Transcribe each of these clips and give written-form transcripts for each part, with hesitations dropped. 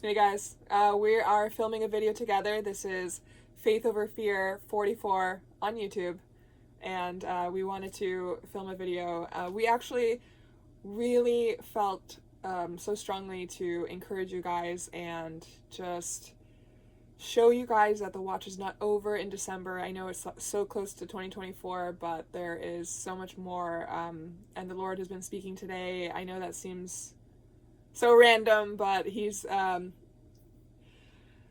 Hey guys, we are filming a video together. This is Faith Over Fear 44 on YouTube, and we wanted to film a video. We actually really felt so strongly to encourage you guys and just show you guys that the watch is not over in December. I know it's so close to 2024, but there is so much more, and the Lord has been speaking today. I know that seems so random, but he's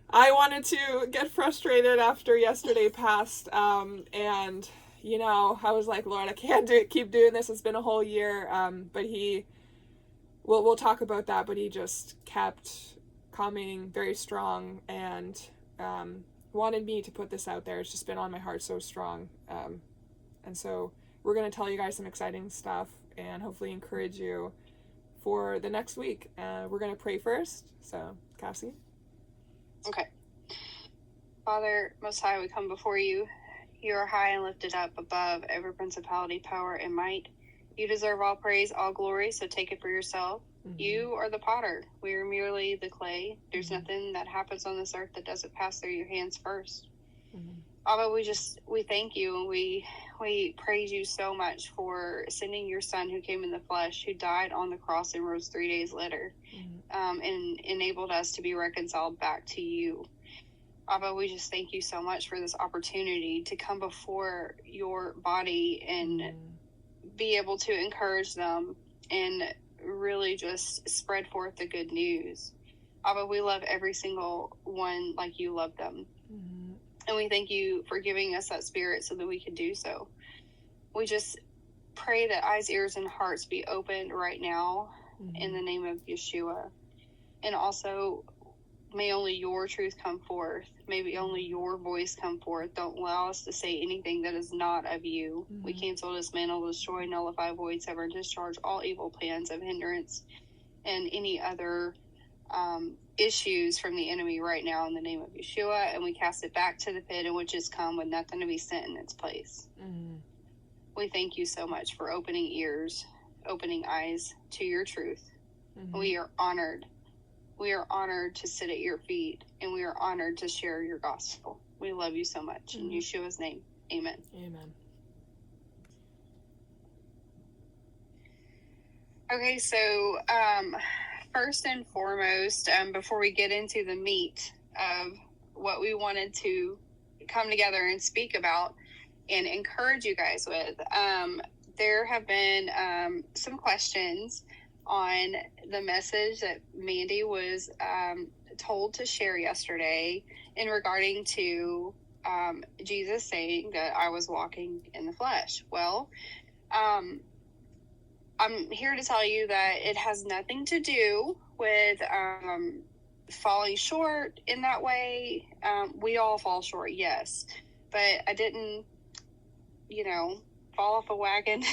I wanted to get frustrated after yesterday passed, and I was like, Lord, I can't keep doing this. It's been a whole year, but we'll talk about that, but he just kept coming very strong and wanted me to put this out there. It's just been on my heart so strong, and so we're going to tell you guys some exciting stuff and hopefully encourage you for the next week. We're going to pray first. So, Cassie. Okay. Father, Most High, we come before you. You are high and lifted up above every principality, power, and might. You deserve all praise, all glory, so take it for yourself. Mm-hmm. You are the potter. We are merely the clay. There's nothing that happens on this earth that doesn't pass through your hands first. Mm-hmm. Abba, we thank you, and we praise you so much for sending your son who came in the flesh, who died on the cross and rose 3 days later, and enabled us to be reconciled back to you. Abba, we just thank you so much for this opportunity to come before your body and be able to encourage them and really just spread forth the good news. Abba, we love every single one like you love them. Mm-hmm. And we thank you for giving us that spirit so that we can do so. We just pray that eyes, ears, and hearts be opened right now in the name of Yeshua. And also, may only your truth come forth. Maybe only your voice come forth. Don't allow us to say anything that is not of you. Mm-hmm. We cancel, dismantle, destroy, nullify, void, sever, discharge all evil plans of hindrance and any other issues from the enemy right now in the name of Yeshua, and we cast it back to the pit in which it's come with nothing to be sent in its place. Mm-hmm. We thank you so much for opening ears, opening eyes to your truth. Mm-hmm. We are honored. We are honored to sit at your feet, and we are honored to share your gospel. We love you so much. Mm-hmm. In Yeshua's name, amen. Amen. Okay, so first and foremost, before we get into the meat of what we wanted to come together and speak about and encourage you guys with, there have been some questions on the message that Mandy was told to share yesterday in regarding to Jesus saying that I was walking in the flesh. Well, I'm here to tell you that it has nothing to do with falling short in that way. We all fall short, yes. But I didn't, fall off a wagon.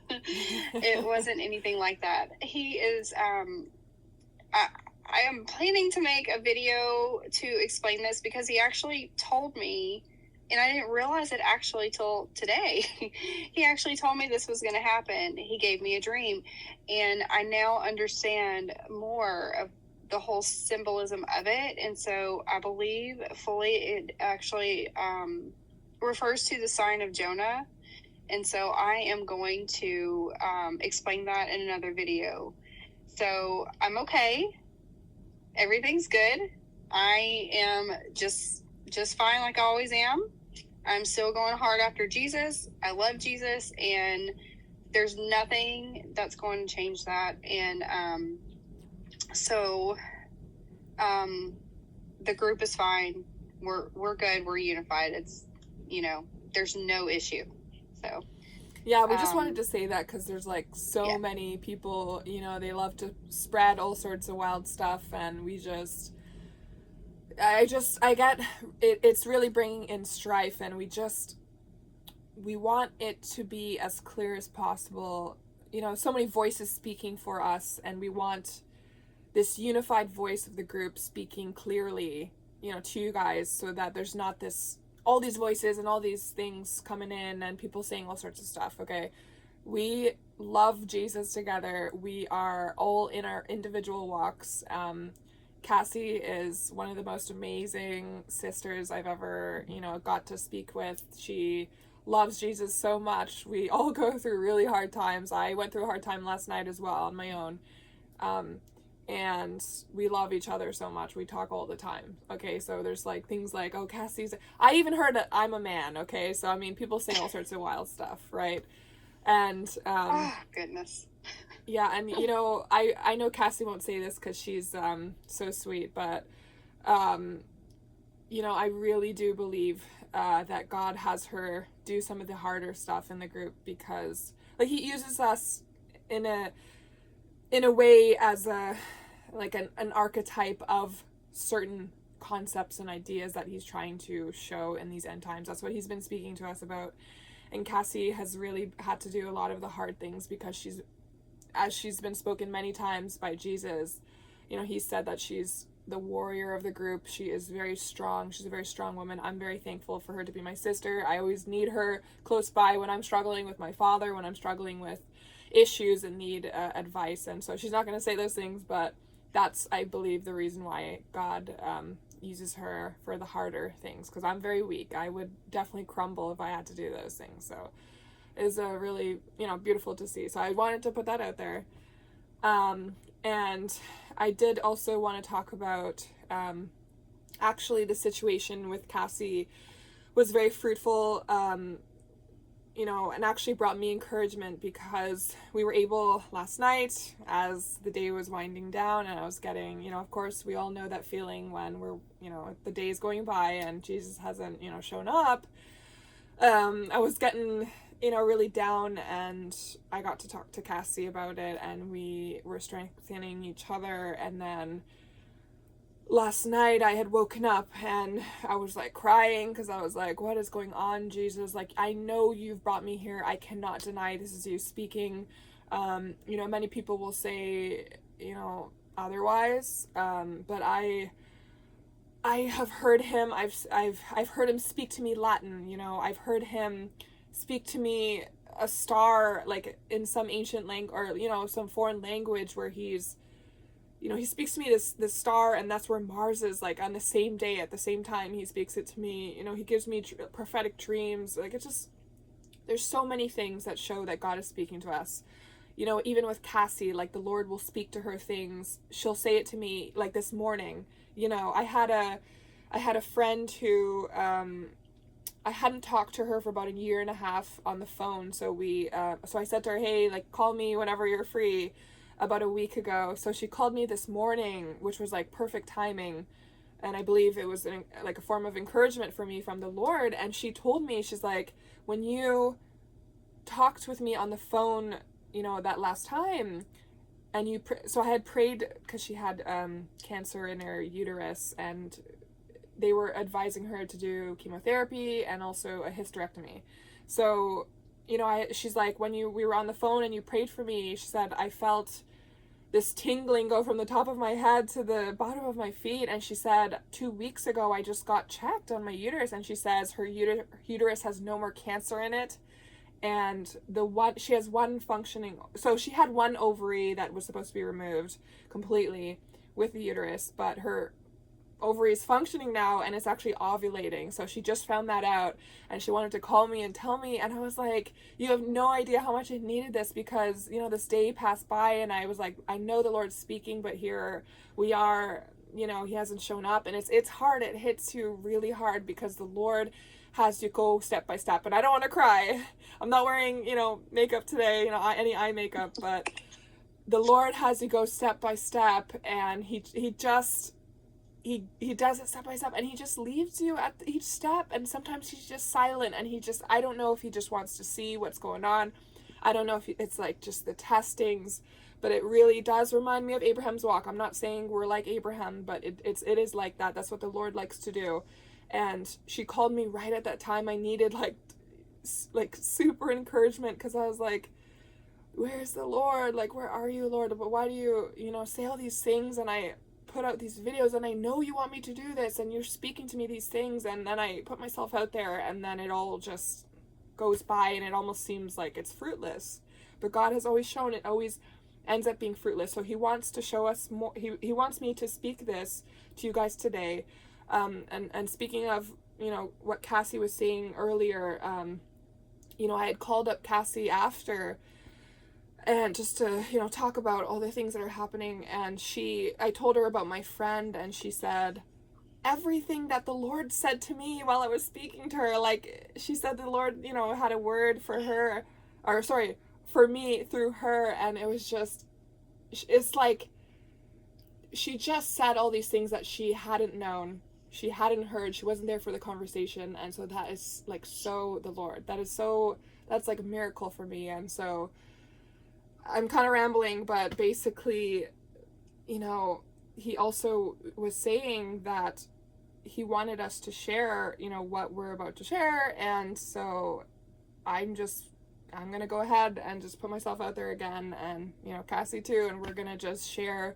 It wasn't anything like that. He is, I am planning to make a video to explain this because he actually told me, and I didn't realize it actually till today. He actually told me this was going to happen. He gave me a dream, and I now understand more of the whole symbolism of it. And so I believe fully it actually refers to the sign of Jonah. And so I am going to explain that in another video. So I'm okay. Everything's good. I am just fine like I always am. I'm still going hard after Jesus. I love Jesus, and there's nothing that's going to change that. And so the group is fine. We're good. We're unified. It's, there's no issue. So yeah, we just wanted to say that because there's so many people, they love to spread all sorts of wild stuff, and I get it. It's really bringing in strife, and we want it to be as clear as possible. So many voices speaking for us, and we want this unified voice of the group speaking clearly, to you guys, so that there's not all these voices and all these things coming in and people saying all sorts of stuff. Okay, we love Jesus together. We are all in our individual walks. Cassie is one of the most amazing sisters I've ever, got to speak with. She loves Jesus so much. We all go through really hard times. I went through a hard time last night as well on my own. And we love each other so much. We talk all the time. Okay, so there's like things like, oh, Cassie's. I even heard that I'm a man. Okay, so I mean, people say all sorts of wild stuff, right? And oh goodness. yeah, and I know Cassie won't say this because she's so sweet, but I really do believe that God has her do some of the harder stuff in the group, because like he uses us in a way as an archetype of certain concepts and ideas that he's trying to show in these end times. That's what he's been speaking to us about. And Cassie has really had to do a lot of the hard things because she's been spoken many times by Jesus. He said that she's the warrior of the group. She is very strong. She's a very strong woman. I'm very thankful for her to be my sister. I always need her close by when I'm struggling with my father, when I'm struggling with issues and need advice. And so she's not going to say those things, but that's, I believe, the reason why God uses her for the harder things, because I'm very weak. I would definitely crumble if I had to do those things. So it's really, beautiful to see. So I wanted to put that out there. And I did also want to talk about, actually the situation with Cassie was very fruitful, and actually brought me encouragement, because we were able last night, as the day was winding down and I was getting, of course we all know that feeling when we're, the day is going by and Jesus hasn't, shown up. I was getting, really down, and I got to talk to Cassie about it, and we were strengthening each other. And then last night I had woken up and I was like crying, because I was like, what is going on, Jesus? Like, I know you've brought me here. I cannot deny this is you speaking. Many people will say, otherwise. But I have heard him. I've heard him speak to me Latin. I've heard him speak to me a star, like in some ancient language, or some foreign language, where he's, he speaks to me this star, and that's where Mars is, like on the same day at the same time he speaks it to me. He gives me prophetic dreams. Like, it's just, there's so many things that show that God is speaking to us. Even with Cassie, like the Lord will speak to her things. She'll say it to me, like this morning. I had a friend who, I hadn't talked to her for about 1.5 years on the phone. So I said to her, hey, like, call me whenever you're free, about a week ago. So she called me this morning, which was like perfect timing. And I believe it was like a form of encouragement for me from the Lord. And she told me, she's like, when you talked with me on the phone, that last time, and so I had prayed, because she had cancer in her uterus, and they were advising her to do chemotherapy and also a hysterectomy. So, she's like, when we were on the phone and you prayed for me, she said, I felt this tingling go from the top of my head to the bottom of my feet. And she said, 2 weeks ago, I just got checked on my uterus. And she says her uterus has no more cancer in it. And she has one functioning, so she had one ovary that was supposed to be removed completely with the uterus, but her ovary is functioning now, and it's actually ovulating. So she just found that out, and she wanted to call me and tell me. And I was like, you have no idea how much I needed this, because this day passed by, and I was like, I know the Lord's speaking, but here we are, he hasn't shown up. And it's hard. It hits you really hard, because the Lord has to go step by step. And I don't want to cry. I'm not wearing, makeup today, any eye makeup, but the Lord has to go step by step, and he does it step by step, and he just leaves you at each step. And sometimes he's just silent, and I don't know if he just wants to see what's going on. I don't know if it's like just the testings, but it really does remind me of Abraham's walk. I'm not saying we're like Abraham, but it is like that. That's what the Lord likes to do. And she called me right at that time. I needed like super encouragement, because I was like, where's the Lord? Like, where are you, Lord? But why do you, say all these things, and I put out these videos, and I know you want me to do this, and you're speaking to me these things, and then I put myself out there, and then it all just goes by, and it almost seems like it's fruitless. But God has always shown it, always ends up being fruitless. So he wants to show us more. He wants me to speak this to you guys today. And speaking of, what Cassie was saying earlier, I had called up Cassie after, and just to, talk about all the things that are happening. And I told her about my friend, and she said, everything that the Lord said to me while I was speaking to her, like, she said the Lord, had a word for her, or sorry, for me through her. And it was just, it's like, she just said all these things that she hadn't known, she hadn't heard, she wasn't there for the conversation. And so that is like so the Lord. That's like a miracle for me. And so I'm kind of rambling, but basically, he also was saying that he wanted us to share, what we're about to share. And so I'm going to go ahead and just put myself out there again, and, Cassie too, and we're going to just share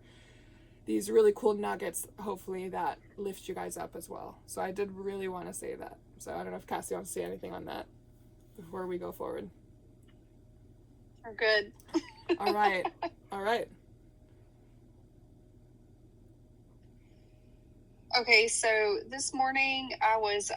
these really cool nuggets, hopefully, that lift you guys up as well. So I did really want to say that. So I don't know if Cassie wants to say anything on that before we go forward. We're good. All right. Okay, so this morning I was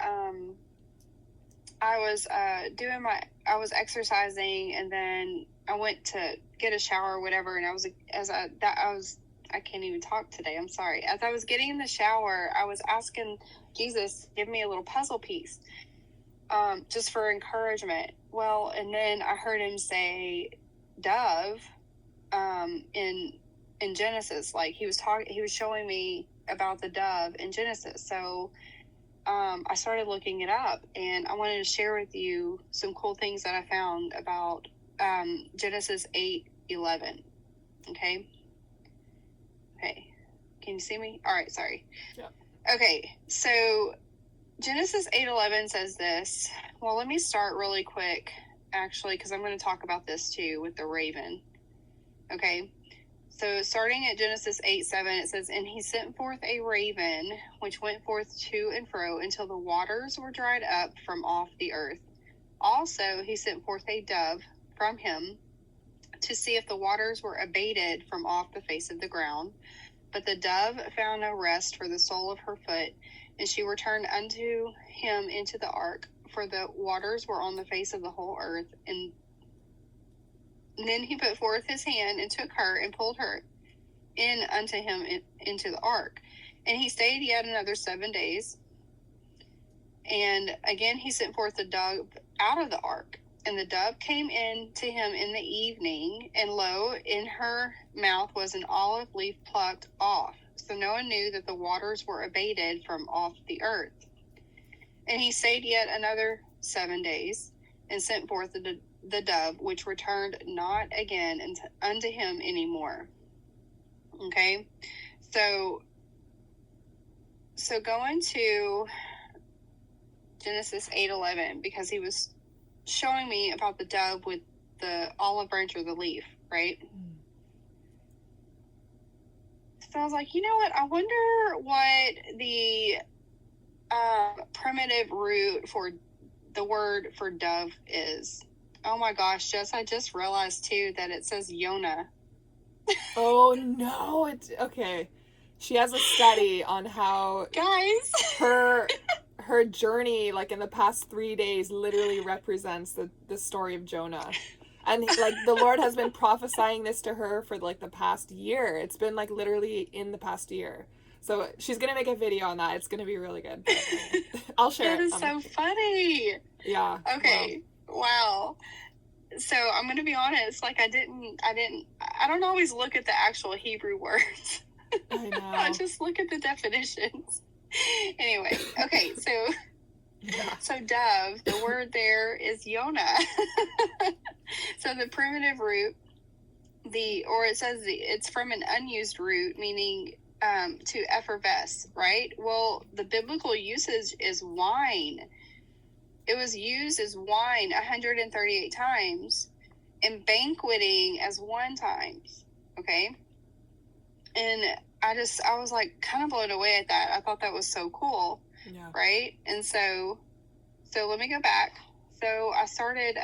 exercising, and then I went to get a shower or whatever, and I can't even talk today. I'm sorry. As I was getting in the shower, I was asking Jesus, give me a little puzzle piece, just for encouragement. Well, and then I heard him say dove, in Genesis. Like he was showing me about the dove in Genesis. So, I started looking it up, and I wanted to share with you some cool things that I found about, Genesis 8:11. Okay. Can you see me? All right. Sorry. Yeah. Okay. So Genesis 8:11 says this. Well, let me start really quick, actually, because I'm going to talk about this too with the raven. Okay. So starting at Genesis 8:7, it says, and he sent forth a raven, which went forth to and fro until the waters were dried up from off the earth. Also, he sent forth a dove from him to see if the waters were abated from off the face of the ground. But the dove found no rest for the sole of her foot, and she returned unto him into the ark, for the waters were on the face of the whole earth. And then he put forth his hand and took her and pulled her in unto him into the ark. And he stayed yet another 7 days. And again he sent forth the dove out of the ark. And the dove came in to him in the evening, and lo, in her mouth was an olive leaf plucked off. So Noah knew that the waters were abated from off the earth. And he stayed yet another 7 days, and sent forth the dove, which returned not again unto him anymore. Okay, so going to Genesis 8:11, because he was showing me about the dove with the olive branch or the leaf, right? So I was like, you know what? I wonder what the primitive root for the word for dove is. Oh my gosh, Jess, I just realized too that it says Yonah. Oh no, it's okay. She has a study on how guys her journey, like in the past 3 days, literally represents the story of Jonah. And like the Lord has been prophesying this to her for like the past year. It's been like literally in the past year. So she's gonna make a video on that. It's gonna be really good. I'll share it. That is so funny. Yeah. Okay. Wow. So I'm gonna be honest. Like I don't always look at the actual Hebrew words. I know. I just look at the definitions. Anyway, okay, so dove, the word there is Yonah. So the primitive root, it says it's from an unused root, meaning to effervesce, right? Well, the biblical usage is wine. It was used as wine 138 times, and banqueting as 1 time. Okay. And I was like kind of blown away at that. I thought that was so cool. Yeah. Right. And so let me go back. So I started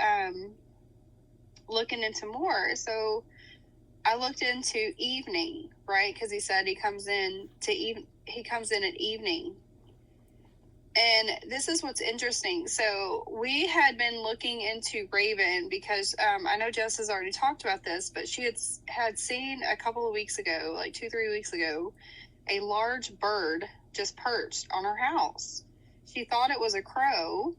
looking into more. So I looked into evening, right? Because he said he comes in at evening. And this is what's interesting. So we had been looking into Raven because I know Jess has already talked about this, but she had seen a couple of weeks ago, like 2-3 weeks ago, a large bird just perched on her house. She thought it was a crow,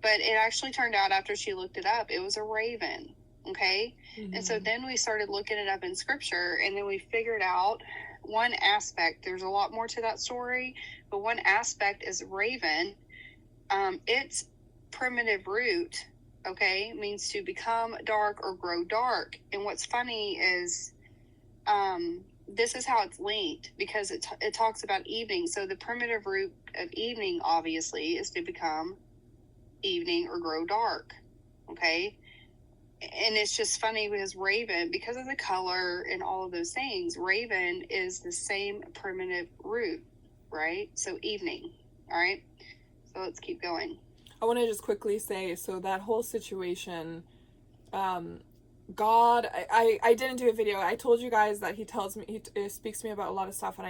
but it actually turned out, after she looked it up, it was a raven. Okay. Mm-hmm. And so then we started looking it up in scripture, and then we figured out one aspect. There's a lot more to that story, but one aspect is raven. Its primitive root, okay, means to become dark or grow dark. And what's funny is this is how it's linked, because it talks about evening. So the primitive root of evening, obviously, is to become evening or grow dark. Okay. And it's just funny because raven, because of the color and all of those things, raven is the same primitive root, right? So evening. All right. So let's keep going. I want to just quickly say, so that whole situation, God, I didn't do a video. I told you guys that he speaks to me about a lot of stuff, and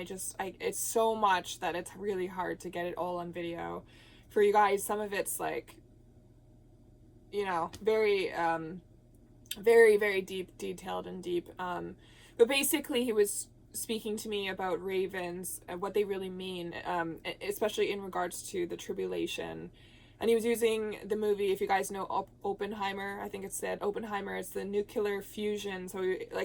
it's so much that it's really hard to get it all on video for you guys. Some of it's like, very, very, very detailed and deep. But basically he was speaking to me about ravens and what they really mean, especially in regards to the tribulation. And he was using the movie, if you guys know Oppenheimer, I think it said Oppenheimer, it's the nuclear fusion. So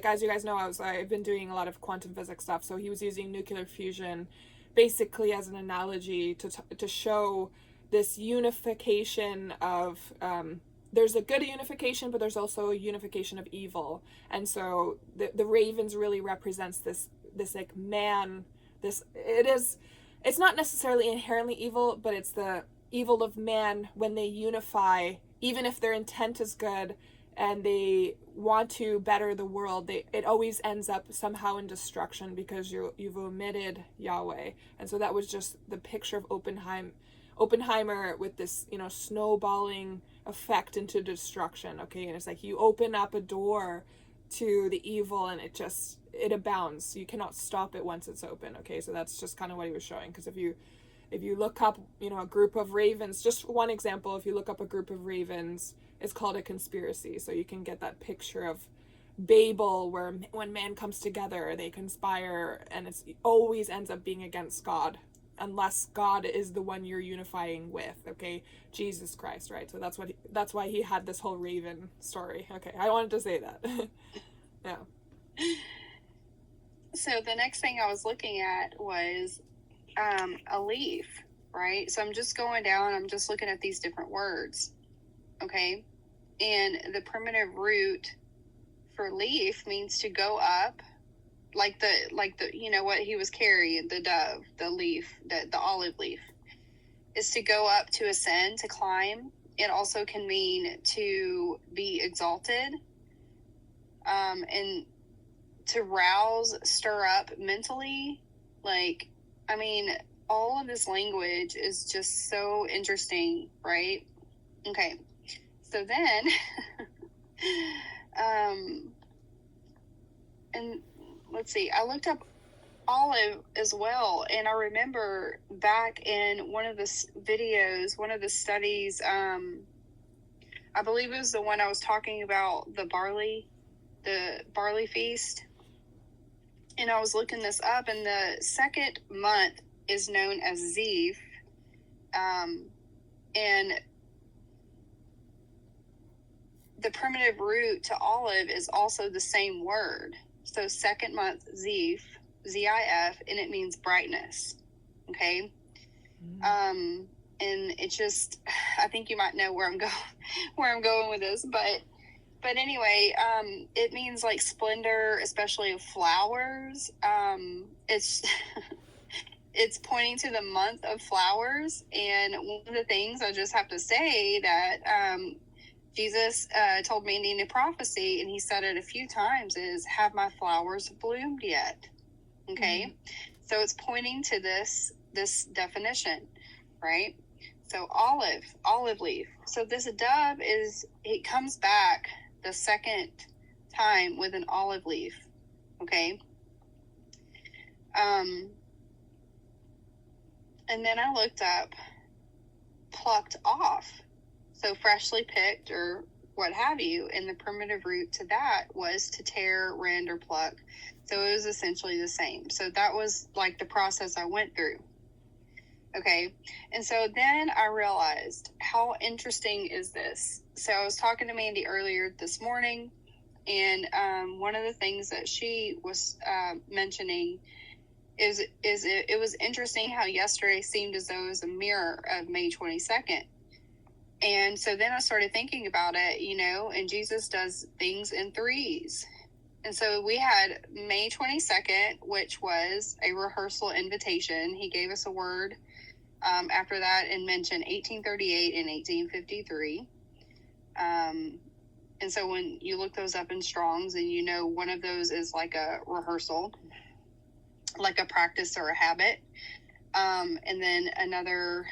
as you guys know, I've been doing a lot of quantum physics stuff. So he was using nuclear fusion basically as an analogy to show this unification of, there's a good unification, but there's also a unification of evil. And so the ravens really represents this like man, it's not necessarily inherently evil, but it's the evil of man when they unify, even if their intent is good and they want to better the world, it always ends up somehow in destruction because you've omitted Yahweh. And so that was just the picture of Oppenheimer with this, snowballing effect into destruction. Okay. And it's like you open up a door to the evil and it abounds. You cannot stop it once it's open. Okay. So that's just kind of what he was showing. Because if you look up, a group of ravens, just one example, if you look up a group of ravens, it's called a conspiracy. So you can get that picture of Babel, where when man comes together, they conspire, and it always ends up being against God, unless God is the one you're unifying with, okay? Jesus Christ, right? So that's why he had this whole raven story. Okay, I wanted to say that. Yeah. So the next thing I was looking at was a leaf, right? So I'm just going down, I'm just looking at these different words, okay? And the primitive root for leaf means to go up, like the what he was carrying, the dove, the leaf, the olive leaf, is to go up, to ascend, to climb. It also can mean to be exalted, and to rouse, stir up mentally. All of this language is just so interesting, right? Okay, so then, and let's see, I looked up olive as well, and I remember back in one of the videos, one of the studies, I believe it was the one I was talking about, the barley feast, and I was looking this up, and the second month is known as Ziv, and the primitive root to olive is also the same word. So second month, Ziv, Z-I-F, and it means brightness. Okay. Mm-hmm. And it just, I think you might know where I'm going with this, but anyway, it means like splendor, especially of flowers. It's pointing to the month of flowers. And one of the things I just have to say that, Jesus told Mandy in a prophecy, and he said it a few times, is, have my flowers bloomed yet? Okay. Mm-hmm. So it's pointing to this definition, right? So olive leaf. So this dove it comes back the second time with an olive leaf. Okay. And then I looked up plucked off. So freshly picked or what have you. And the primitive root to that was to tear, rend, or pluck. So it was essentially the same. So that was like the process I went through. Okay. And so then I realized how interesting is this. So I was talking to Mandy earlier this morning, and one of the things that she was mentioning is it was interesting how yesterday seemed as though it was a mirror of May 22nd. And so then I started thinking about it, and Jesus does things in threes. And so we had May 22nd, which was a rehearsal invitation. He gave us a word after that and mentioned 1838 and 1853. And so when you look those up in Strong's, and one of those is like a rehearsal, like a practice or a habit. And then another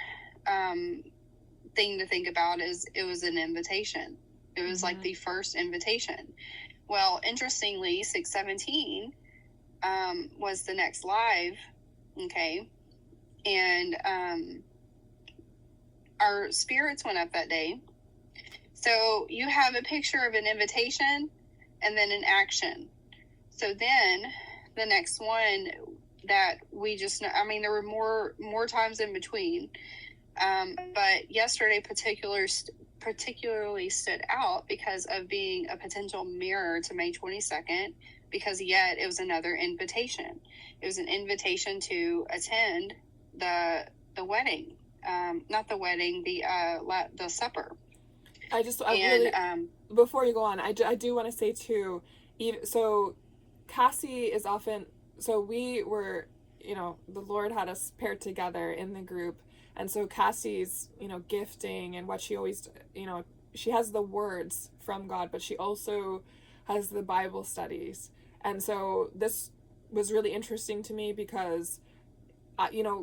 thing to think about is it was an invitation. It was like the first invitation. Well, interestingly, 617 was the next live, okay? And our spirits went up that day. So you have a picture of an invitation and then an action. So then the next one that we just know, there were more times in between. But yesterday particularly stood out because of being a potential mirror to May 22nd, because yet it was another invitation. It was an invitation to attend the wedding, not the wedding, the supper. Before you go on, I do want to say too, so Cassie is often, so we were, the Lord had us paired together in the group. And so Cassie's, gifting and what she always, she has the words from God, but she also has the Bible studies. And so this was really interesting to me because,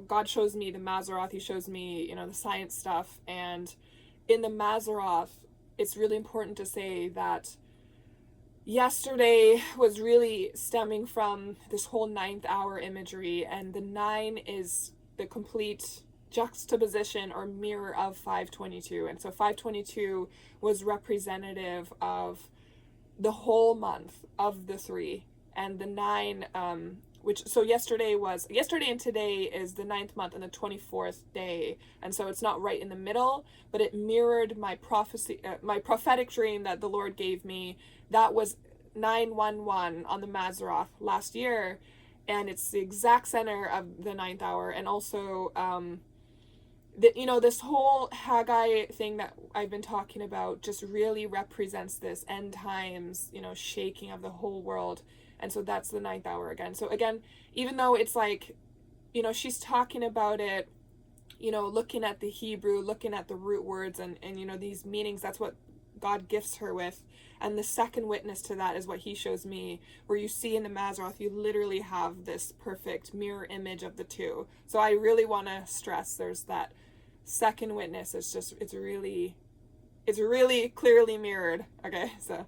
God shows me the Mazzaroth, he shows me, the science stuff. And in the Mazzaroth, it's really important to say that yesterday was really stemming from this whole 9th hour imagery, and the 9 is the complete juxtaposition or mirror of 522. And so 522 was representative of the whole month of the 3, and the 9 yesterday and today is the 9th month and the 24th day. And so it's not right in the middle, but it mirrored my prophecy, my prophetic dream that the Lord gave me. That was 911 on the Mazzaroth last year. And it's the exact center of the 9th hour. And also, this whole Haggai thing that I've been talking about just really represents this end times, shaking of the whole world. And so that's the 9th hour again. So again, even though it's like, she's talking about it, looking at the Hebrew, looking at the root words and these meanings, that's what God gifts her with. And the second witness to that is what he shows me, where you see in the Mazzaroth, you literally have this perfect mirror image of the two. So I really want to stress there's that second witness. It's really clearly mirrored. Okay, so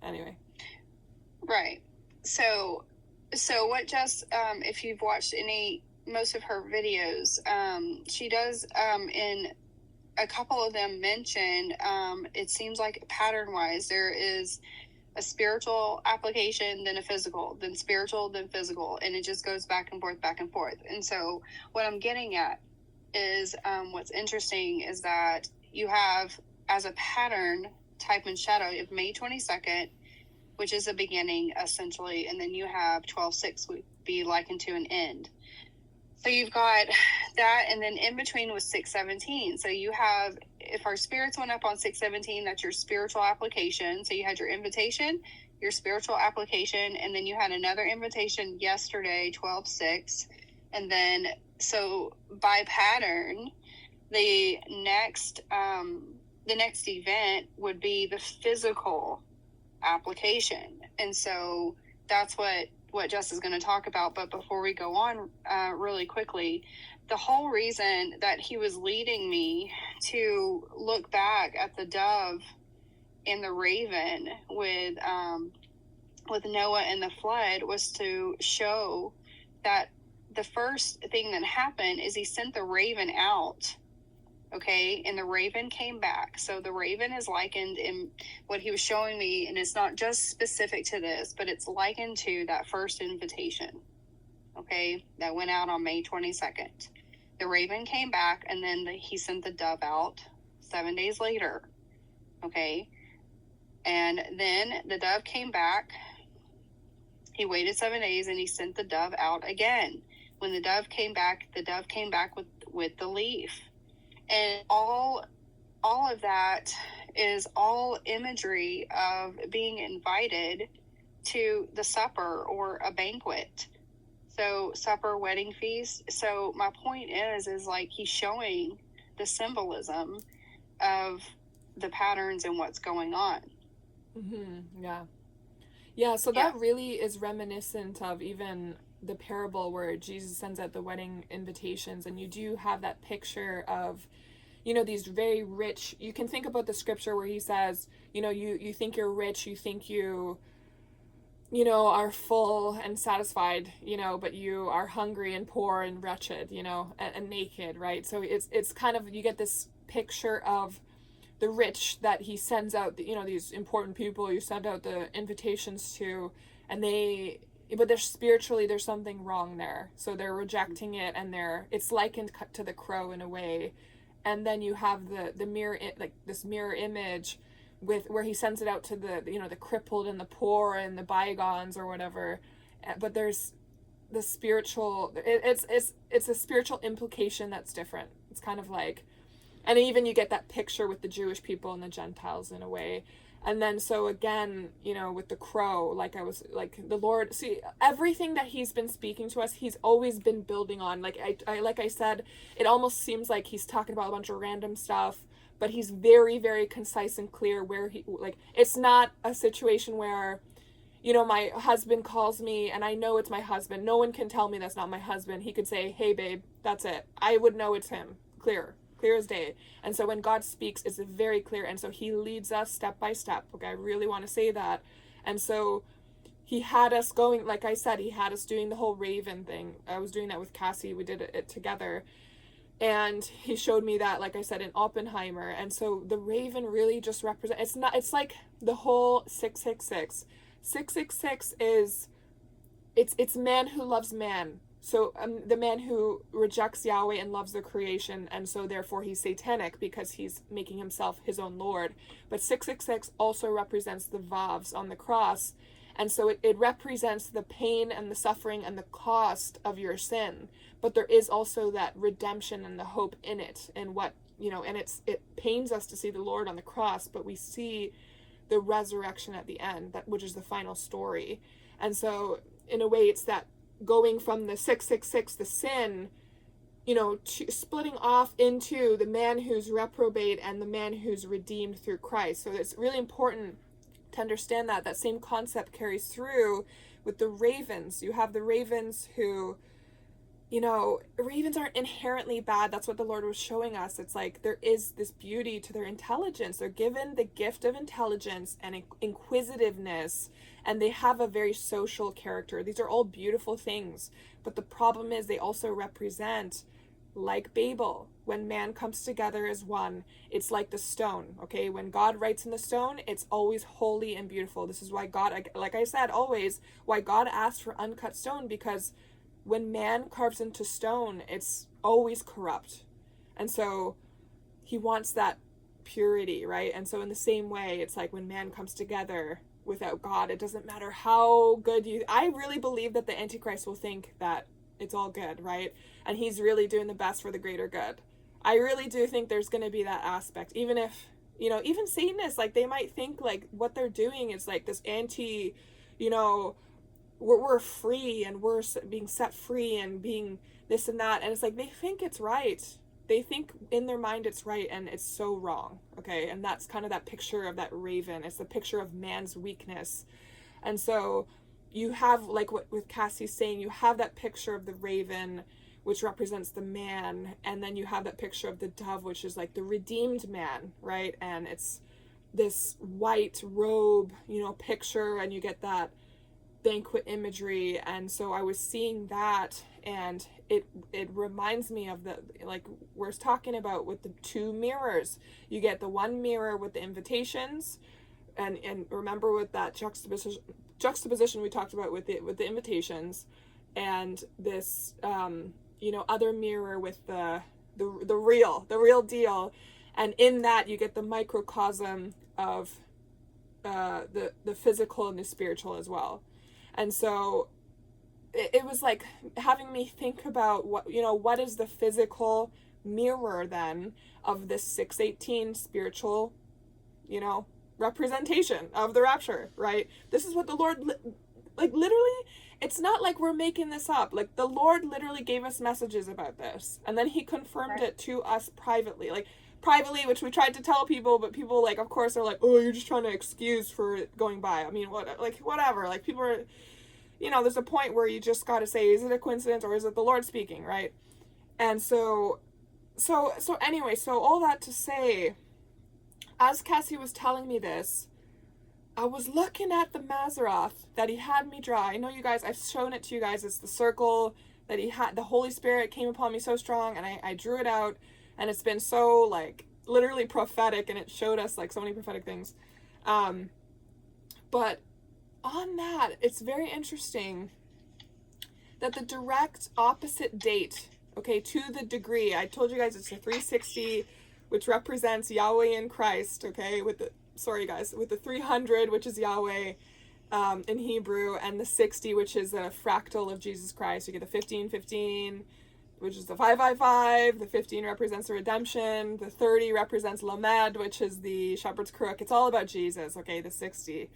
anyway. Right. So what Jess, if you've watched most of her videos, she does, in a couple of them mention, it seems like pattern wise, there is a spiritual application, then a physical, then spiritual, then physical. And it just goes back and forth. And so what I'm getting at is, what's interesting is that you have as a pattern type and shadow of May 22nd, which is a beginning essentially. And then you have 12/6 would be likened to an end. So you've got that, and then in between was 617. So you have, if our spirits went up on 617, that's your spiritual application. So you had your invitation, your spiritual application, and then you had another invitation yesterday, 12/6. And then, so by pattern, the next event would be the physical application. And so that's what Jess is going to talk about. But before we go on, really quickly, the whole reason that he was leading me to look back at the dove and the raven with with Noah and the flood was to show that the first thing that happened is he sent the raven out, okay, and the raven came back. So the raven is likened in what he was showing me, and it's not just specific to this, but it's likened to that first invitation, okay, that went out on May 22nd. The raven came back, and then he sent the dove out 7 days later, okay, and then the dove came back. He waited 7 days, and he sent the dove out again. When the dove came back with the leaf. And all of that is all imagery of being invited to the supper or a banquet. So supper, wedding feast. So my point is like he's showing the symbolism of the patterns and what's going on. Yeah. Yeah, so that really is reminiscent of even the parable where Jesus sends out the wedding invitations, and you do have that picture of, you know, these very rich, you can think about the scripture where he says, you know, you think you're rich, you think you know, are full and satisfied, you know, but you are hungry and poor and wretched, you know, and naked, right? So it's kind of, you get this picture of the rich that he sends out, you know, these important people you send out the invitations to, and but they're spiritually, there's something wrong there, so they're rejecting it, and it's likened to the crow in a way. And then you have the mirror, like this mirror image with where he sends it out to the, you know, the crippled and the poor and the bygones or whatever. But there's the spiritual, it's a spiritual implication that's different. It's kind of like, and even you get that picture with the Jewish people and the Gentiles in a way. And then so again, you know, with the crow, like I was like, the Lord, see, everything that he's been speaking to us, he's always been building on. Like I said, it almost seems like he's talking about a bunch of random stuff, but he's very, very concise and clear where he, like, it's not a situation where, you know, my husband calls me and I know it's my husband. No one can tell me that's not my husband. He could say, hey babe, that's it. I would know it's him. Clear as day. And so when God speaks, it's very clear. And so he leads us step by step. Okay, I really want to say that. And so he had us going, like I said, he had us doing the whole raven thing. I was doing that with Cassie. We did it together. And he showed me that, like I said, in Oppenheimer. And so the raven really just represents, it's like the whole 666. 666 is, it's man who loves man. So the man who rejects Yahweh and loves the creation, and so therefore he's satanic because he's making himself his own Lord. But 666 also represents the Vavs on the cross, and so it represents the pain and the suffering and the cost of your sin. But there is also that redemption and the hope in it, and what, you know, and it pains us to see the Lord on the cross, but we see the resurrection at the end, that which is the final story. And so in a way it's that going from the 666, the sin, you know, to splitting off into the man who's reprobate and the man who's redeemed through Christ. So it's really important to understand that same concept carries through with the ravens. You have the ravens who, you know, ravens aren't inherently bad. That's what the Lord was showing us. It's like there is this beauty to their intelligence. They're given the gift of intelligence and inquisitiveness, and they have a very social character. These are all beautiful things. But the problem is they also represent, like Babel, when man comes together as one, it's like the stone, okay? When God writes in the stone, it's always holy and beautiful. This is why God, like I said, always, why God asked for uncut stone, because when man carves into stone, it's always corrupt. And so he wants that purity, right? And so in the same way, it's like when man comes together without God, it doesn't matter how good I really believe that the Antichrist will think that it's all good, right? And he's really doing the best for the greater good. I really do think there's going to be that aspect, even if, you know, even Satanists, like, they might think like what they're doing is like this anti, you know, we're free and we're being set free and being this and that, and it's like they think it's right. They think in their mind it's right, and it's so wrong, okay? And that's kind of that picture of that raven. It's the picture of man's weakness. And so you have, like what with Cassie's saying, you have that picture of the raven, which represents the man, and then you have that picture of the dove, which is like the redeemed man, right? And it's this white robe, you know, picture, and you get that banquet imagery, and so I was seeing that, and it reminds me of the, like we're talking about with the two mirrors. You get the one mirror with the invitations, and remember with that juxtaposition we talked about with the invitations, and this other mirror with the real deal, and in that you get the microcosm of the physical and the spiritual as well. And so it was like having me think about what is the physical mirror then of this 618 spiritual representation of the rapture, right? This is what the Lord, like literally, it's not like we're making this up. Like the Lord literally gave us messages about this, and then he confirmed it to us privately, which we tried to tell people, but people, like, of course, are like, oh, you're just trying to excuse for it going by. I mean, whatever. Like, people are, there's a point where you just got to say, is it a coincidence or is it the Lord speaking, right? And so anyway, so all that to say, as Cassie was telling me this, I was looking at the Mazzaroth that he had me draw. I know you guys, I've shown it to you guys. It's the circle that he had. The Holy Spirit came upon me so strong, and I drew it out. And it's been so, like, literally prophetic, and it showed us, like, so many prophetic things. But on that, it's very interesting that the direct opposite date, okay, to the degree, I told you guys it's a 360, which represents Yahweh in Christ, okay, with the 300, which is Yahweh in Hebrew, and the 60, which is a fractal of Jesus Christ. You get the 1515, which is the 555, the 15 represents the redemption, the 30 represents Lamed, which is the shepherd's crook. It's all about Jesus, okay, the 60,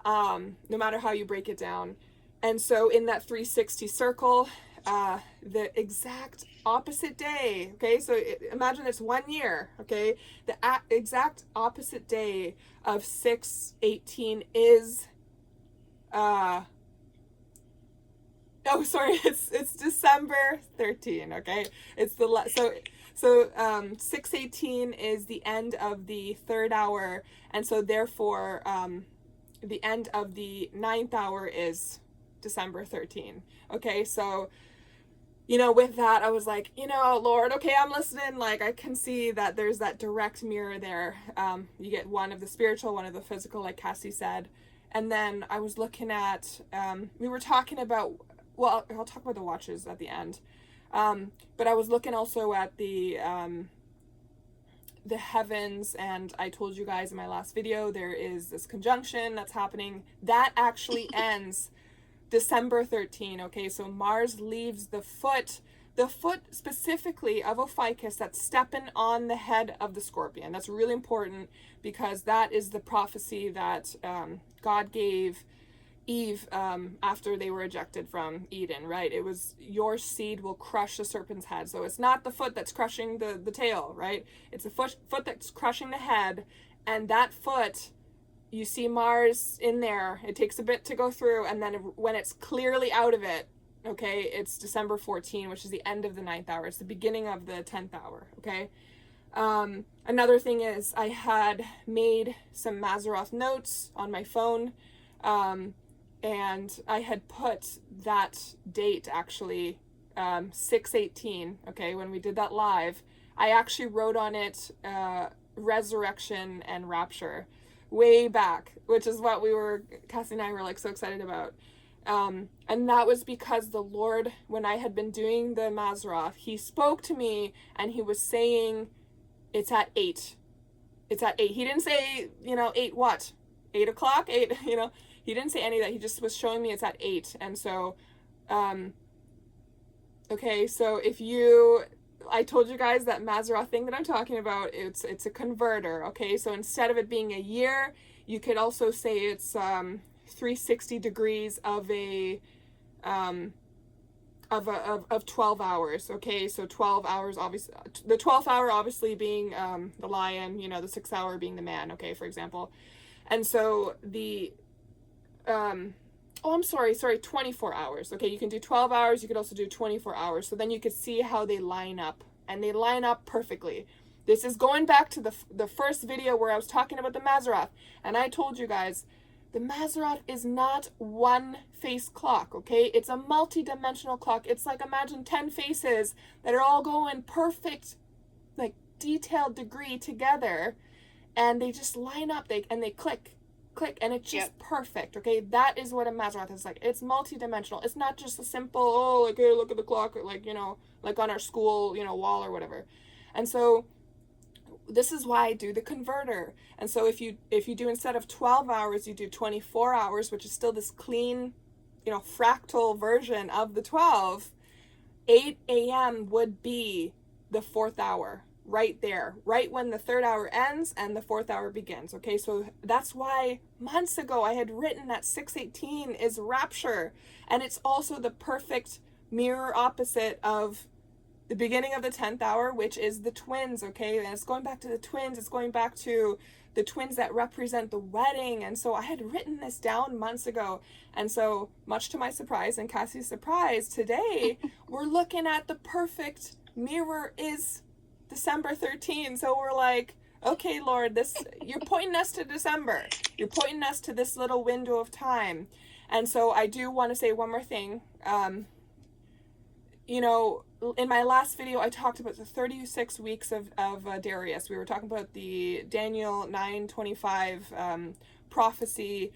no matter how you break it down. And so in that 360 circle, the exact opposite day, okay, so imagine it's 1 year, okay, the exact opposite day of 618 is, it's December 13, okay? It's the 618 is the end of the 3rd hour, and so therefore the end of the 9th hour is December 13. Okay, so with that, I was like, Lord, okay, I'm listening. Like, I can see that there's that direct mirror there. You get one of the spiritual, one of the physical, like Cassie said. And then I was looking at, we were talking about, well, I'll talk about the watches at the end. But I was looking also at the heavens, and I told you guys in my last video, there is this conjunction that's happening. That actually ends December 13, okay? So Mars leaves the foot specifically of Ophiuchus that's stepping on the head of the scorpion. That's really important because that is the prophecy that God gave Eve after they were ejected from Eden, right? It was, your seed will crush the serpent's head. So it's not the foot that's crushing the tail, right? It's the foot that's crushing the head, and that foot, you see Mars in there. It takes a bit to go through, and then when it's clearly out of it, okay, it's December 14, which is the end of the 9th hour. It's the beginning of the 10th hour, okay? Another thing is I had made some Mazzaroth notes on my phone, and I had put that date, actually, 6/18, okay, when we did that live. I actually wrote on it resurrection and rapture way back, which is what Cassie and I were like so excited about. And that was because the Lord, when I had been doing the Mazzaroth, he spoke to me and he was saying, it's at 8. It's at 8. He didn't say, 8 what? 8 o'clock? 8, he didn't say any of that. He just was showing me it's at 8. And so, okay, so I told you guys that Mazzaroth thing that I'm talking about, it's a converter, okay? So instead of it being a year, you could also say it's 360 degrees of 12 hours, okay? So 12 hours, obviously, the 12th hour obviously being the lion, the 6th hour being the man, okay, for example. And so the 24 hours. Okay, you can do 12 hours, you could also do 24 hours. So then you could see how they line up, and they line up perfectly. This is going back to the first video where I was talking about the Mazzaroth, and I told you guys the Mazzaroth is not one face clock, okay? It's a multi-dimensional clock. It's like, imagine 10 faces that are all going perfect, like detailed degree together, and they just line up, they click, and it's just perfect, okay? That is what a Mazzaroth is like. It's multi-dimensional. It's not just a simple, oh, like, hey, look at the clock, like, you know, like on our school, you know, wall or whatever. And so this is why I do the converter. And so if you do, instead of 12 hours, you do 24 hours, which is still this clean, you know, fractal version of the 12, 8 a.m. would be the 4th hour, right there, right when the 3rd hour ends and the 4th hour begins. Okay, so that's why months ago I had written that 6:18 is rapture, and it's also the perfect mirror opposite of the beginning of the 10th hour, which is the twins, okay? And it's going back to the twins. It's going back to the twins that represent the wedding. And so I had written this down months ago. And so, much to my surprise and Cassie's surprise, today we're looking at the perfect mirror is December 13. So we're like, okay, Lord, this, you're pointing us to December. You're pointing us to this little window of time. And so I do want to say one more thing. You know, in my last video, I talked about the 36 weeks of Darius. We were talking about the Daniel 9:25 prophecy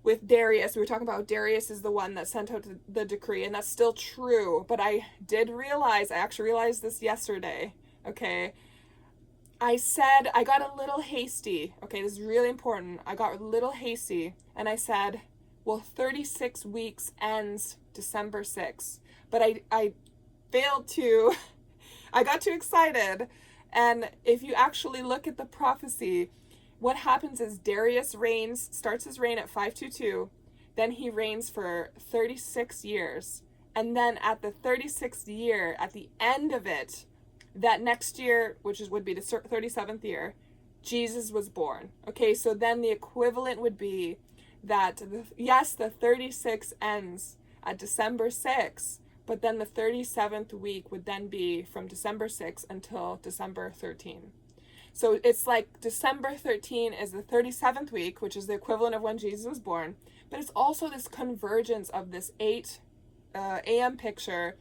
with Darius. We were talking about Darius is the one that sent out the decree, and that's still true. But I did realize, I actually realized this yesterday, okay? I said, I got a little hasty. Okay, this is really important. I got a little hasty, and I said, well, 36 weeks ends December 6th. But I failed to, I got too excited. And if you actually look at the prophecy, what happens is Darius starts his reign at 522, then he reigns for 36 years. And then at the 36th year, at the end of it, that next year, which would be the 37th year, Jesus was born. Okay, so then the equivalent would be that, the 36 ends at December 6th, but then the 37th week would then be from December 6th until December 13. So it's like December 13 is the 37th week, which is the equivalent of when Jesus was born, but it's also this convergence of this 8 a.m. picture.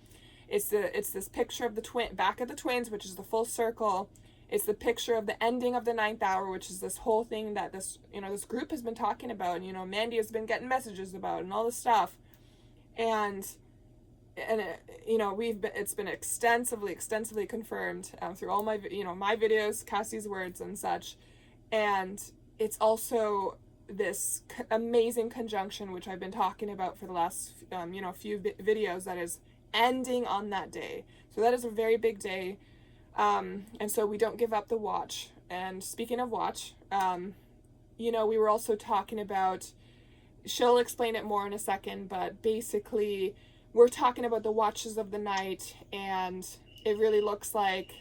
It's this picture of the back of the twins, which is the full circle. It's the picture of the ending of the 9th hour, which is this whole thing that this group has been talking about, and Mandy has been getting messages about and all this stuff. And it's been extensively confirmed through all my my videos, Cassie's words and such. And it's also this amazing conjunction, which I've been talking about for the last few videos, that is ending on that day. So that is a very big day, and so we don't give up the watch. And speaking of watch, we were also talking about, she'll explain it more in a second, but basically we're talking about the watches of the night, and it really looks like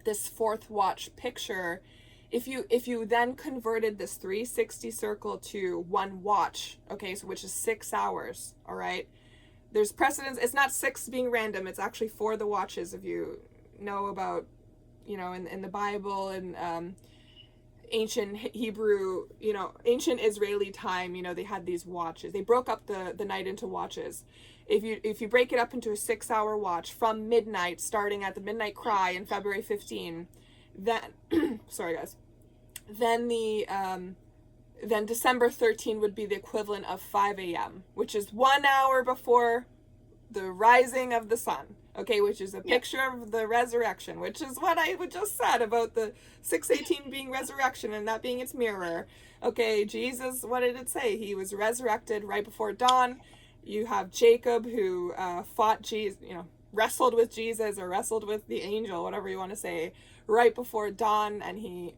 this 4th watch picture. If you then converted this 360 circle to 1 watch, okay, so which is 6 hours, all right? There's precedence. It's not 6 being random. It's actually for the watches. If you know about, in the Bible and ancient Hebrew, ancient Israeli time, they had these watches. They broke up the night into watches. If you break it up into a 6-hour watch from midnight, starting at the midnight cry in February 15, then sorry guys, then December 13 would be the equivalent of 5 a.m., which is 1 hour before the rising of the sun, okay, which is a picture of the resurrection, which is what I just said about the 6:18 being resurrection and that being its mirror. Okay, Jesus, what did it say? He was resurrected right before dawn. You have Jacob who fought Jesus, wrestled with Jesus, or wrestled with the angel, whatever you want to say, right before dawn, and he,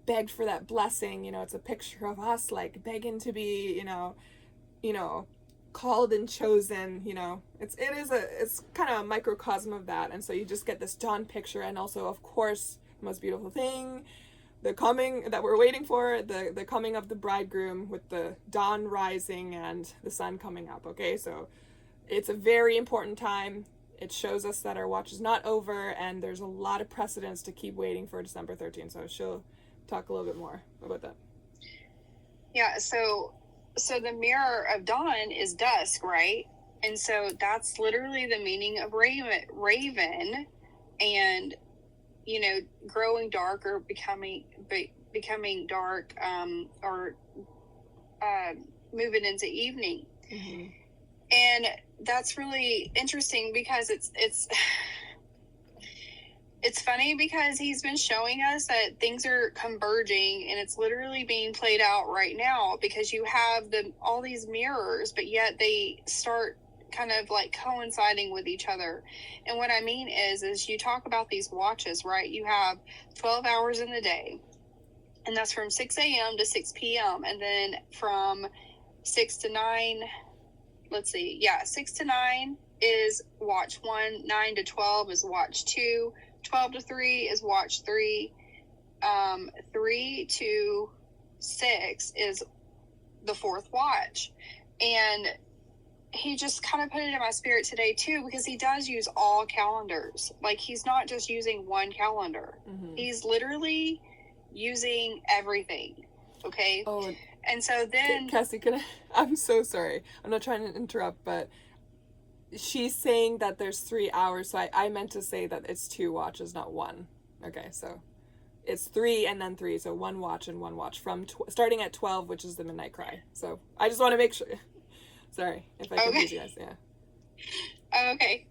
begged for that blessing. It's a picture of us like begging to be, called and chosen. It's kind of a microcosm of that. And so you just get this dawn picture, and also, of course, the most beautiful thing, the coming that we're waiting for, the coming of the bridegroom, with the dawn rising and the sun coming up. Okay, so it's a very important time. It shows us that our watch is not over, and there's a lot of precedence to keep waiting for December 13th. So she'll talk a little bit more about that. Yeah, so the mirror of dawn is dusk, right? And so that's literally the meaning of raven, and growing dark or becoming dark, or moving into evening. Mm-hmm. And that's really interesting because it's funny because he's been showing us that things are converging, and it's literally being played out right now, because you have all these mirrors, but yet they start kind of like coinciding with each other. And what I mean is you talk about these watches, right? You have 12 hours in the day, and that's from 6 a.m. to 6 p.m. And then from 6 to 9, 6 to 9 is watch 1, 9 to 12 is watch 2, 12 to 3 is watch 3, 3 to 6 is the fourth watch. And he just kind of put it in my spirit today too, because he does use all calendars. Like, he's not just using one calendar. Mm-hmm. He's literally using everything. Okay. Oh, and so then Cassie, I'm so sorry. I'm not trying to interrupt, but she's saying that there's 3 hours, so I meant to say that it's 2 watches, not 1. Okay, so it's 3 and then 3, so 1 watch and 1 watch from starting at 12, which is the midnight cry. So I just want to make sure. Sorry if I confuse you guys. Yeah. Okay.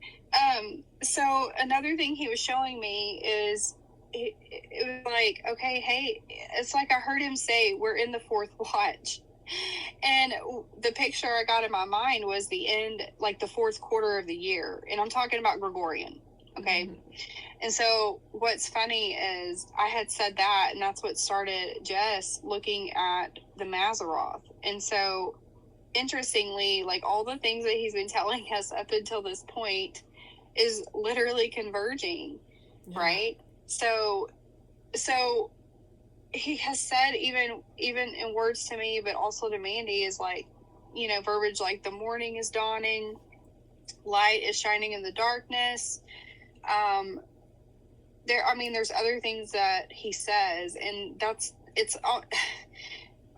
So another thing he was showing me is it was like, okay, hey, it's like I heard him say we're in the fourth watch. And the picture I got in my mind was the end, like the fourth quarter of the year. And I'm talking about Gregorian. Okay. Mm-hmm. And so what's funny is I had said that, and that's what started Jess looking at the Mazzaroth. And so interestingly, like, all the things that he's been telling us up until this point is literally converging. Yeah. Right? So he has said, even in words to me, but also to Mandy, is like, verbiage like the morning is dawning, light is shining in the darkness. There's other things that he says, and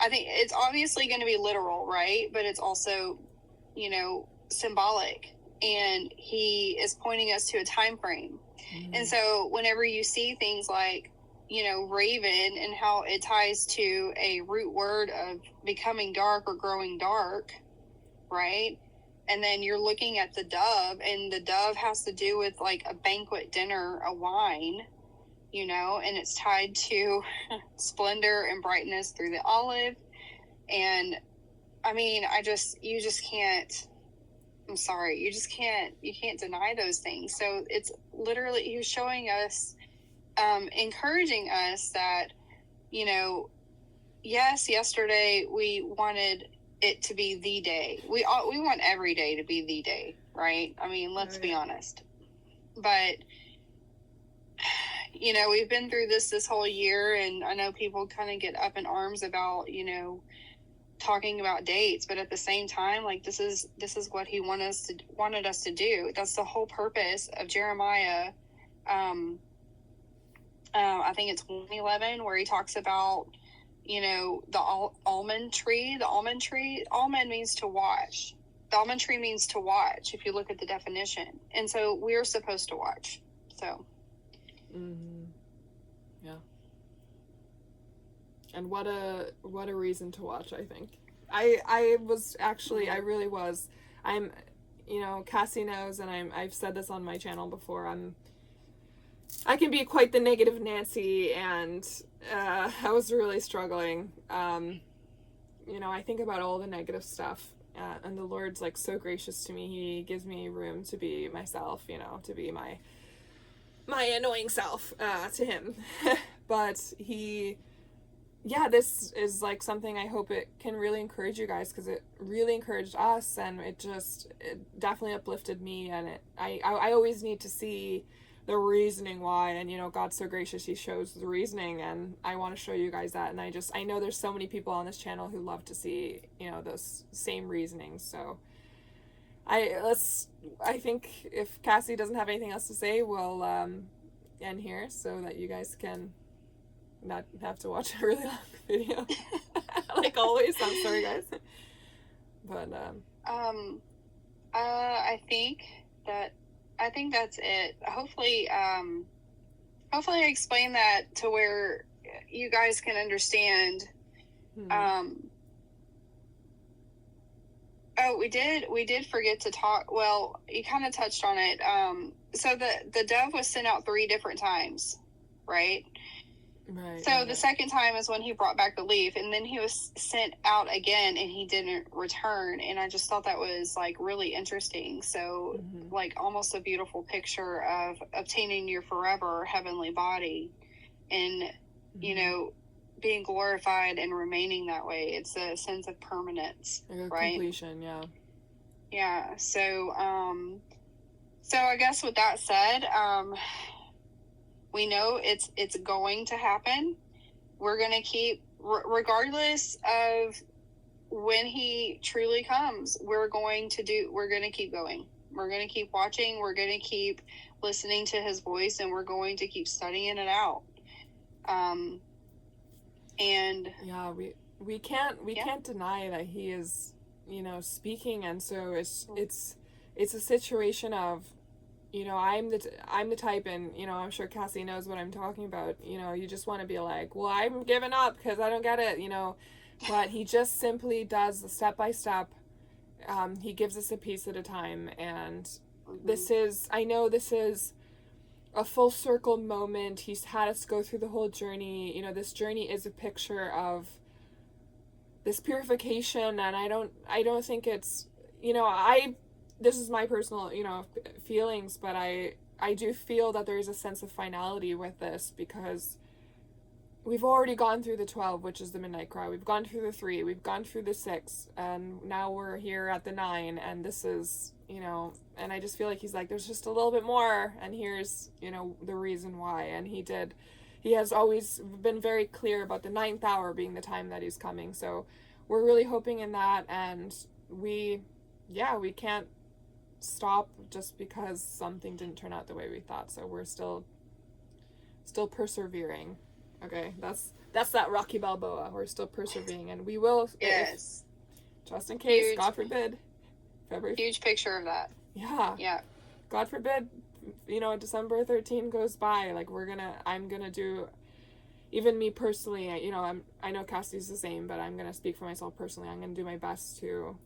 I think it's obviously going to be literal, right? But it's also, symbolic, and he is pointing us to a time frame. Mm-hmm. And so whenever you see things like, raven, and how it ties to a root word of becoming dark or growing dark, right? And then you're looking at the dove, and the dove has to do with like a banquet dinner, a wine, and it's tied to splendor and brightness through the olive. And you just can't, you can't deny those things. So it's literally, he was showing us, encouraging us that, yes, yesterday we wanted it to be the day. We want every day to be the day, right? Let's be honest. But, we've been through this whole year, and I know people kind of get up in arms about, talking about dates, but at the same time, like, this is what he wanted us to do. That's the whole purpose of Jeremiah. I think it's 1:11, where he talks about, the almond tree. Almond means to watch. The almond tree means to watch, if you look at the definition. And so we're supposed to watch. So. Mm-hmm. Yeah. And what a reason to watch, I think. I was actually, I really was. I'm, Cassie knows, and I've said this on my channel before, I can be quite the negative Nancy, and I was really struggling. I think about all the negative stuff, and the Lord's like so gracious to me. He gives me room to be myself, to be my annoying self to him. But this is like something I hope it can really encourage you guys, because it really encouraged us, and it definitely uplifted me. And I always need to see the reasoning why, and God's so gracious, he shows the reasoning, and I want to show you guys that. And I know there's so many people on this channel who love to see those same reasonings. So I think if Cassie doesn't have anything else to say, we'll end here so that you guys can not have to watch a really long video. Like always. I'm sorry, guys. But I think that's it. Hopefully I explained that to where you guys can understand. Oh, we did forget to talk. Well, you kind of touched on it. So the dove was sent out 3 different times, right? Right. So the second time is when he brought back the leaf, and then he was sent out again, and he didn't return. And I just thought that was like really interesting. So like almost a beautiful picture of obtaining your forever heavenly body, and you know, being glorified and remaining that way. It's a sense of permanence, right? Completion, yeah. Yeah. So I guess with that said, we know it's going to happen. We're going to keep, regardless of when he truly comes, we're going to keep going. We're going to keep watching. We're going to keep listening to his voice, and we're going to keep studying it out. And yeah, we can't deny that he is, you know, speaking. And so it's a situation of, you know, I'm the type, and, you know, I'm sure Cassie knows what I'm talking about. You know, you just want to be like, well, I'm giving up because I don't get it, you know. But he just simply does the step by step. He gives us a piece at a time. And I know this is a full circle moment. He's had us go through the whole journey. You know, this journey is a picture of this purification. And I don't think it's, you know, this is my personal, you know, feelings, but I do feel that there is a sense of finality with this, because we've already gone through the 12, which is the midnight cry. We've gone through the 3, we've gone through the 6, and now we're here at the 9, and this is, you know, and I just feel like he's like, there's just a little bit more, and here's, you know, the reason why. And he has always been very clear about the 9th hour being the time that he's coming. So we're really hoping in that, and we can't stop just because something didn't turn out the way we thought. So we're still persevering. Okay, that's that Rocky Balboa. We're still persevering, and we will. Yes. Just in case, God forbid. February. Huge picture of that. Yeah. Yeah. God forbid, you know, December 13 goes by. Like I'm gonna do. Even me personally, you know, I know Cassie's the same, but I'm gonna speak for myself personally. I'm gonna do my best to,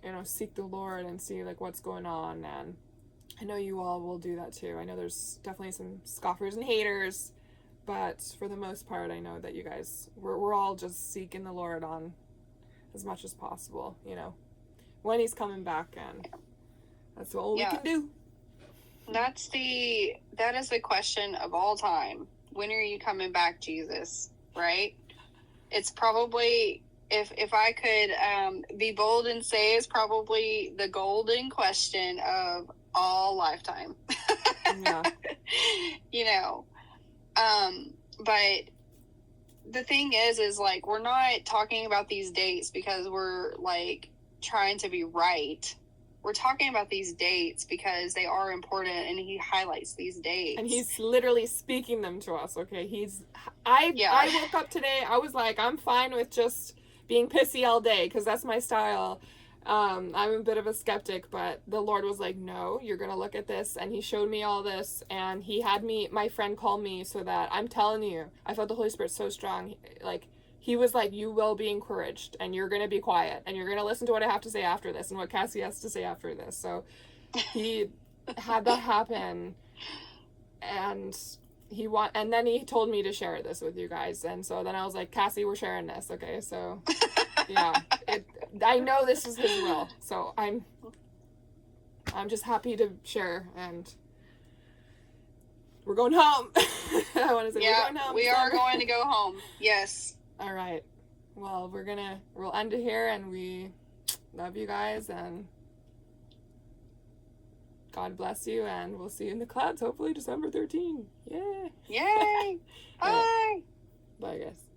you know, seek the Lord and see like what's going on, and I know you all will do that too. I know there's definitely some scoffers and haters, but for the most part, I know that you guys, we're all just seeking the Lord on as much as possible, you know, when he's coming back, and that's all we can do. That is the question of all time. When are you coming back, Jesus? Right? It's probably, if I could be bold and say, it's probably the golden question of all lifetime. Yeah. You know, but the thing is like, we're not talking about these dates because we're like trying to be right. We're talking about these dates because they are important, and he highlights these dates. And he's literally speaking them to us, okay? I woke up today, I was like, I'm fine with just being pissy all day, because that's my style. I'm a bit of a skeptic, but the Lord was like, no, you're going to look at this. And he showed me all this, and he had my friend call me, so that, I'm telling you, I felt the Holy Spirit so strong. Like, he was like, you will be encouraged, and you're going to be quiet, and you're going to listen to what I have to say after this, and what Cassie has to say after this. So he had that happen, and and then he told me to share this with you guys. And so then I was like, Cassie, we're sharing this. Okay. So yeah, I know this is his will. So I'm just happy to share, and we're going home. I want to say, we're going home. We are going to go home. Yes. All right. Well, we'll end it here, and we love you guys, and God bless you, and we'll see you in the clouds, hopefully December 13. Yay! Yay! Bye! Bye, guys.